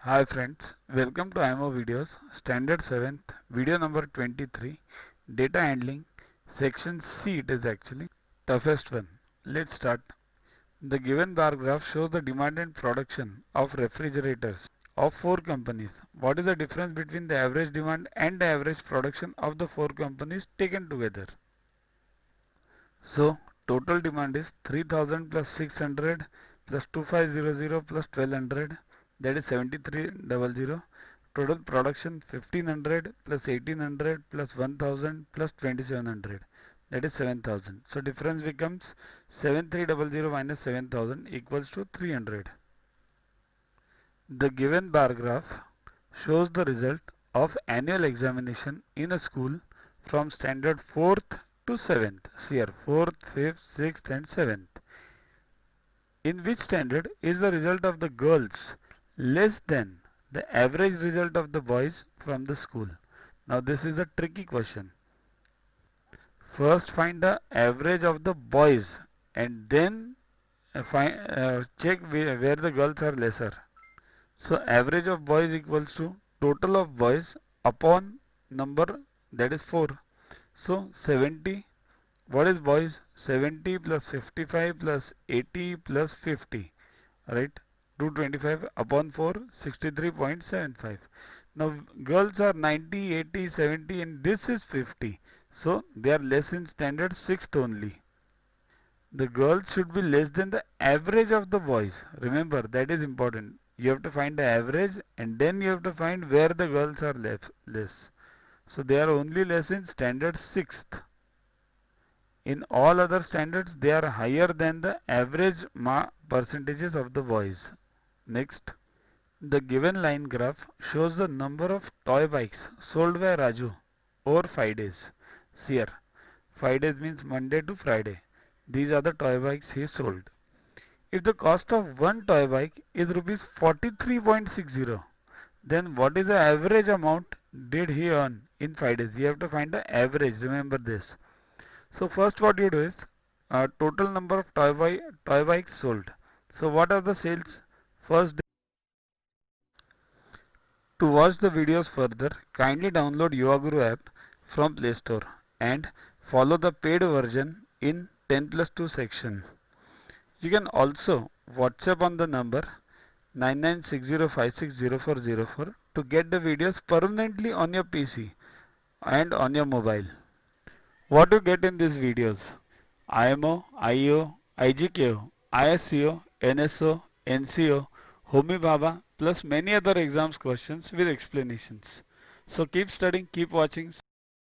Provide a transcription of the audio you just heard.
Hi friends, welcome to IMO videos, standard 7th, video number 23, data handling, section C it is actually, toughest one. Let's start. The given bar graph shows the demand and production of refrigerators of 4 companies. What is the difference between the average demand and the average production of the 4 companies taken together? So, total demand is 3000 plus 600 plus 2500 plus 1200, that is 7300. Total production 1500 plus 1800 plus 1000 plus 2700, that is 7000. So difference becomes 7300 minus 7000 equals to 300. The given bar graph shows the result of annual examination in a school from standard 4th to 7th. See here, 4th, 5th, 6th and 7th. In which standard is the result of the girls less than the average result of the boys from the school? Now this is a tricky question. First find the average of the boys and then check where the girls are lesser. So average of boys equals to total of boys upon number, that is 4. So 70, what is boys? 70 plus 55 plus 80 plus 50, right? 225 upon 4, 63.75. Now girls are 90, 80, 70 and this is 50. So they are less in standard 6th only. The girls should be less than the average of the boys. Remember, that is important. You have to find the average and then you have to find where the girls are less. So they are only less in standard 6th. In all other standards, they are higher than the average percentages of the boys. Next, the given line graph shows the number of toy bikes sold by Raju over 5 days. See here, 5 days means Monday to Friday. These are the toy bikes he sold. If the cost of one toy bike is rupees 43.60, then what is the average amount did he earn in 5 days? You have to find the average, remember this. So first what you do is total number of toy bikes sold. So what are the sales first day? To watch the videos further, kindly download Yuvaguru app from Play Store and follow the paid version in 10+2 section. You can also WhatsApp on the number 9960560404 to get the videos permanently on your PC and on your mobile. What you get in these videos? IMO, IO, IGKO, ISCO, NSO, NCO, Homi Bhabha plus many other exams questions with explanations. So keep studying, keep watching.